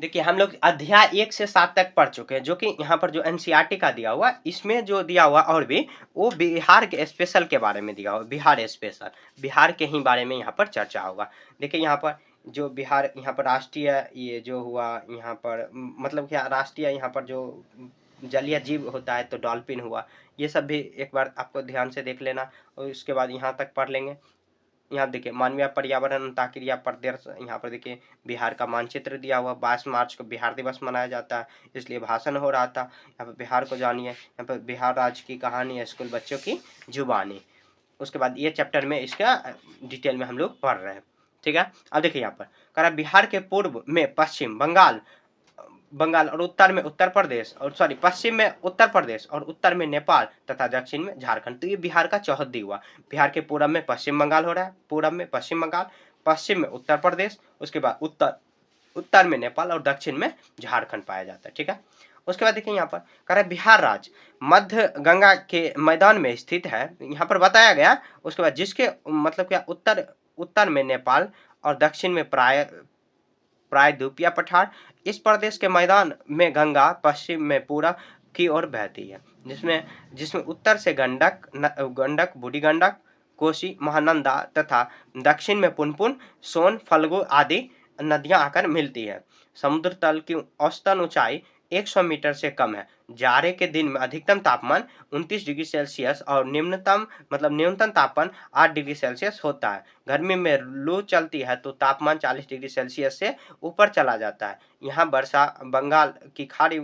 देखिए हम लोग अध्याय 1 से 7 तक पढ़ चुके हैं, जो कि यहाँ पर जो एनसीईआरटी का दिया हुआ, इसमें जो दिया हुआ और भी वो बिहार के स्पेशल के बारे में दिया हुआ, बिहार स्पेशल, बिहार के ही बारे में यहाँ पर चर्चा होगा। देखिए यहाँ पर जो बिहार, यहाँ पर राष्ट्रीय ये जो हुआ यहाँ पर मतलब क्या राष्ट्रीय यहाँ पर जो जलीय जीव होता है तो डॉल्फिन हुआ, ये सब भी एक बार आपको ध्यान से देख लेना और उसके बाद यहाँ तक पढ़ लेंगे। यहाँ देखिए मानवीय पर्यावरण क्रिया प्रदर्श, यहाँ पर देखिए बिहार का मानचित्र दिया हुआ, 22 मार्च को बिहार दिवस मनाया जाता है, इसलिए भाषण हो रहा था। यहाँ पर बिहार को जानिए, यहाँ पर बिहार राज्य की कहानी, स्कूल बच्चों की जुबानी। उसके बाद ये चैप्टर में इसका डिटेल में हम लोग पढ़ रहे हैं, ठीक है। अब देखिए यहाँ पर कह रहा बिहार के पूर्व में पश्चिम बंगाल, बंगाल और उत्तर में उत्तर प्रदेश, और सॉरी पश्चिम में उत्तर प्रदेश और उत्तर में नेपाल तथा दक्षिण में झारखंड। तो ये बिहार का चौहद्दी हुआ। बिहार के पूरब में पश्चिम बंगाल हो रहा है, पूरब में पश्चिम बंगाल, पश्चिम में उत्तर प्रदेश, उसके बाद उत्तर में नेपाल और दक्षिण में झारखंड पाया जाता है, ठीक है। उसके बाद देखिए यहाँ पर कह रहा है बिहार राज्य मध्य गंगा के मैदान में स्थित है, यहाँ पर बताया गया। उसके बाद जिसके मतलब क्या उत्तर में नेपाल और दक्षिण में प्रायद्वीपीय पठार, इस प्रदेश के मैदान में गंगा पश्चिम में पूरब की ओर बहती है, जिसमें जिसमें उत्तर से गंडक, बूढ़ी गंडक, कोसी, महानंदा तथा दक्षिण में पुनपुन, सोन, फल्गु आदि नदियां आकर मिलती है। समुद्र तल की औसतन ऊंचाई 100 मीटर से कम है। जाड़े के दिन में अधिकतम तापमान 29 डिग्री सेल्सियस और न्यूनतम तापमान 8 डिग्री सेल्सियस होता है। गर्मी में लू चलती है तो तापमान 40 डिग्री सेल्सियस से ऊपर चला जाता है। यहाँ वर्षा बंगाल की खाड़ी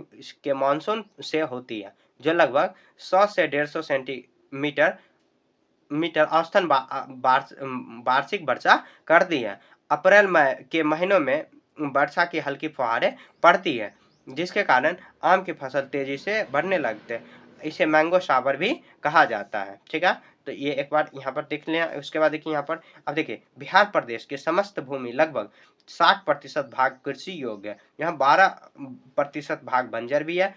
के मानसून से होती है, जो लगभग 100 से 150 सेंटीमीटर औसतन वार्षिक वर्षा करती है। अप्रैल मई के महीनों में वर्षा की हल्की फुहारें पड़ती है, जिसके कारण आम की फसल तेजी से बढ़ने लगते हैं। इसे मैंगो शावर भी कहा जाता है, ठीक है। तो ये एक बार यहाँ पर देख लें। उसके बाद देखिए यहाँ पर अब देखिए बिहार प्रदेश के समस्त भूमि लगभग 60% भाग कृषि योग्य है। यहाँ 12% भाग बंजर भी है।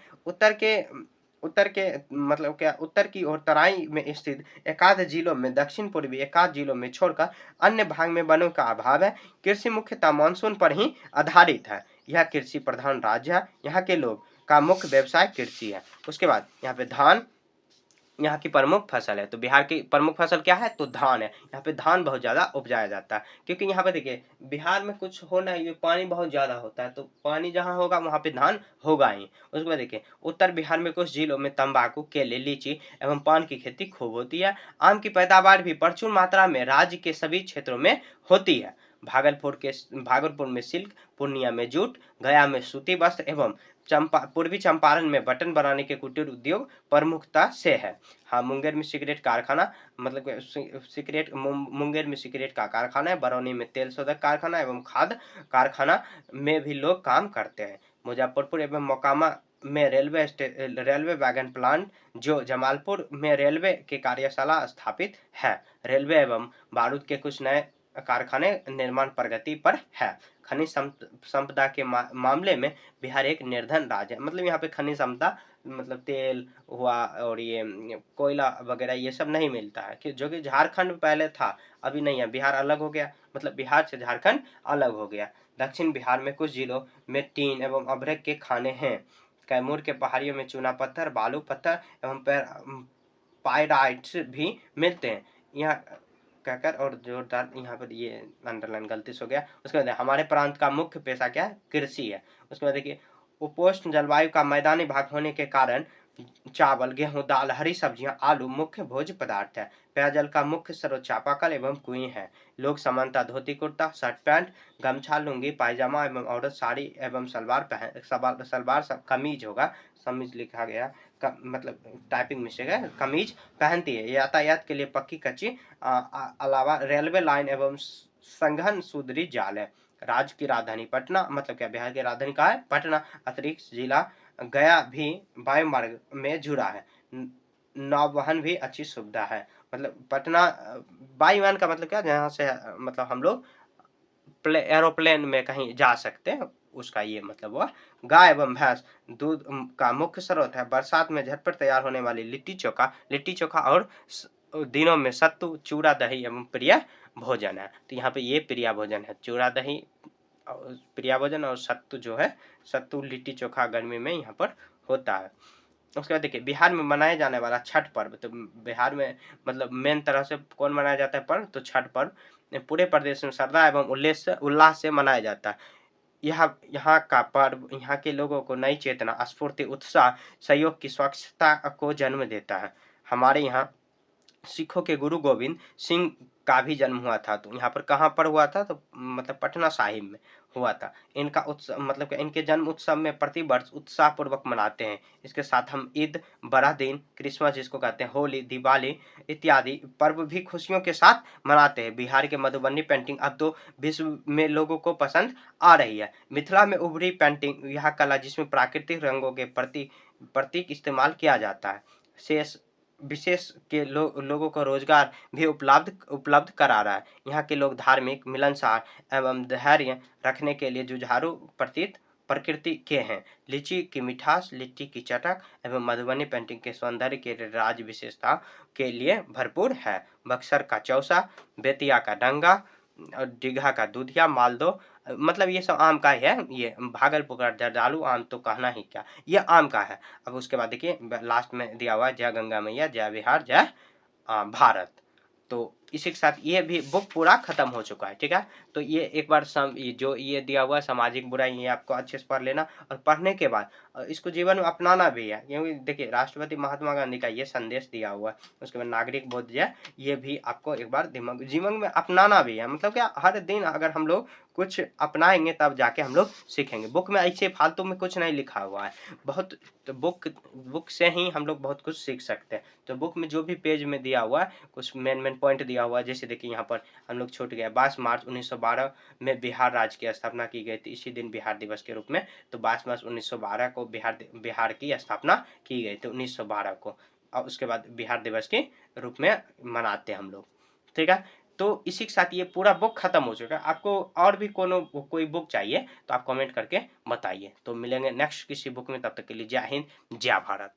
उत्तर के मतलब क्या उत्तर की ओर तराई में स्थित एकाध जिलों में, दक्षिण पूर्वी एकाध जिलों में छोड़कर अन्य भाग में वनों का अभाव है। कृषि मुख्यतः मानसून पर ही आधारित है। यह कृषि प्रधान राज्य है। यहाँ के लोग का मुख्य व्यवसाय कृषि है। उसके बाद यहाँ पे धान यहाँ की प्रमुख फसल है। तो बिहार की प्रमुख फसल क्या है? तो धान है। यहाँ पे धान बहुत ज्यादा उपजाया जाता है, क्योंकि यहाँ पे देखिए बिहार में कुछ होना है, पानी बहुत ज्यादा होता है, तो पानी जहाँ होगा वहाँ पे धान होगा ही। उसके बाद देखिए उत्तर बिहार में कुछ जिलों में तंबाकू, केले, लीची एवं पान की खेती खूब होती है। आम की पैदावार भी प्रचुर मात्रा में राज्य के सभी क्षेत्रों में होती है। भागलपुर में सिल्क, पूर्णिया में जूट, गया में सूती वस्त्र एवं पूर्वी चंपारण में बटन बनाने के कुटीर उद्योग प्रमुखता से है। हाँ, मुंगेर में सिगरेट कारखाना, मुंगेर में सिगरेट का कारखाना है। बरौनी में तेल शोधक कारखाना एवं खाद कारखाना में भी लोग काम करते हैं। मुजफ्फरपुर एवं मोकामा में रेलवे वैगन प्लांट, जो जमालपुर में रेलवे के कार्यशाला स्थापित है। रेलवे एवं बारूद के कुछ नए कारखाने निर्माण प्रगति पर है। खनिज संपदा के मामले में बिहार एक निर्धन राज्य है। मतलब यहाँ पे खनिज संपदा मतलब तेल हुआ और ये कोयला वगैरह ये सब नहीं मिलता है, कि जो कि झारखंड पहले था, अभी नहीं है। बिहार अलग हो गया, मतलब बिहार से झारखंड अलग हो गया। दक्षिण बिहार में कुछ जिलों में टीन एवं अभ्रक के खाने हैं। कैमूर के पहाड़ियों में चूना पत्थर, बालू पत्थर एवं पायराइट्स भी मिलते हैं। यहाँ कहकर और जोरदार यहाँ पर ये अंडरलाइन गलती से हो गया। उसके बाद हमारे प्रांत का मुख्य पेशा क्या है? कृषि है। उसके बाद देखिए उपोष्ण जलवायु का मैदानी भाग होने के कारण चावल, गेहूं, दाल, हरी सब्जियां, आलू मुख्य भोज्य पदार्थ है। पेयजल का मुख्य स्रोत चापाकल एवं कुएं है। लोग सामान्यतः धोती कुर्ता, शर्ट पैंट, गमछा, लुंगी, पायजामा एवं औरत साड़ी एवं सलवार कमीज होगा, समीज लिखा गया मतलब टाइपिंग मिस्टेक है, कमीज पहनती है। यातायात के लिए पक्की कच्ची अलावा रेलवे लाइन एवं संघन सुधरी जाल है। राज्य की राजधानी पटना, मतलब क्या बिहार की राजधानी कहाँ है? पटना। अतिरिक्त जिला गया भी वायुमार्ग में जुड़ा है। नौवहन भी अच्छी सुविधा है। मतलब पटना वायुयान का मतलब क्या, जहाँ से मतलब हम लोग एरोप्लेन में कहीं जा सकते हैं, उसका ये मतलब हुआ। गाय एवं भैंस दूध का मुख्य स्रोत है। बरसात में झटपट तैयार होने वाली लिट्टी चोखा और दिनों में सत्तू, चूड़ा, दही एवं प्रिय भोजन है। तो यहाँ पे ये प्रिय भोजन है, चूड़ा, दही प्रिया भोजन और सत्तू जो है, सत्तू लिट्टी चोखा गर्मी में यहाँ पर होता है। उसके बाद देखिए बिहार में मनाया जाने वाला छठ पर्व, तो बिहार में मतलब मेन तरह से कौन मनाया जाता है पर्व, तो छठ पर्व पूरे प्रदेश में श्रद्धा एवं उल्लास से मनाया जाता है। यहाँ का पर्व यहाँ के लोगों को नई चेतना, स्फूर्ति, उत्साह, सहयोग की स्वच्छता को जन्म देता है। हमारे यहाँ सिखों के गुरु गोविंद सिंह का भी जन्म हुआ था, तो यहाँ पर कहाँ पर हुआ था, तो मतलब पटना साहिब में हुआ था। इनका उत्सव मतलब कि इनके जन्म उत्सव में प्रतिवर्ष उत्साह पूर्वक मनाते हैं। इसके साथ हम ईद, बड़ा-दिन, क्रिसमस जिसको कहते हैं, होली, दिवाली इत्यादि पर्व भी खुशियों के साथ मनाते हैं। बिहार के मधुबनी पेंटिंग अब तो विश्व में लोगों को पसंद आ रही है। मिथिला में उभरी पेंटिंग यह कला जिसमें प्राकृतिक रंगों के प्रतीक इस्तेमाल किया जाता है, शेष विशेष के लोगों को रोजगार भी उपलब्ध करा रहा है। यहाँ के लोग धार्मिक, मिलनसार एवं धैर्य रखने के लिए जुझारू प्रकृति के हैं। लीची की मिठास, लिट्टी की चटक एवं मधुबनी पेंटिंग के सौंदर्य के राज्य विशेषता के लिए भरपूर है। बक्सर का चौसा, बेतिया का डंगा और दीघा का दूधिया, मालदो मतलब ये सब आम का ही है। ये भागलपुर का जर्दालू आम तो कहना ही क्या, ये आम का है। अब उसके बाद देखिए लास्ट में दिया हुआ है जय गंगा मैया, जय बिहार, जय भारत। तो इसी के साथ ये भी बुक पूरा खत्म हो चुका है, ठीक है। तो ये एक बार जो ये दिया हुआ है सामाजिक बुराई, ये आपको अच्छे से पढ़ लेना और पढ़ने के बाद इसको जीवन में अपनाना भी है, क्योंकि देखिए राष्ट्रपति महात्मा गांधी का ये संदेश दिया हुआ है। उसके बाद नागरिक बोध है, ये भी आपको एक बार जीवन में अपनाना भी है। मतलब क्या, हर दिन अगर हम लोग कुछ अपनाएंगे तब जाके हम लोग सीखेंगे। बुक में ऐसे फालतू में कुछ नहीं लिखा हुआ है, बहुत तो बुक से ही हम लोग बहुत कुछ सीख सकते हैं। तो बुक में जो भी पेज में दिया हुआ है कुछ मेन पॉइंट दिया हुआ है, जैसे देखिए यहाँ पर हम लोग छूट गया 22 मार्च 1912 में बिहार राज्य की स्थापना की गई थी, इसी दिन बिहार दिवस के रूप में। तो 22 मार्च 1912 को बिहार की स्थापना की गई थी 1912 को, और उसके बाद बिहार दिवस के रूप में मनाते हैं हम लोग, ठीक है। तो इसी के साथ ये पूरा बुक खत्म हो चुका है। आपको और भी कोई बुक चाहिए तो आप कमेंट करके बताइए। तो मिलेंगे नेक्स्ट किसी बुक में, तब तक के लिए जय हिंद, जय भारत।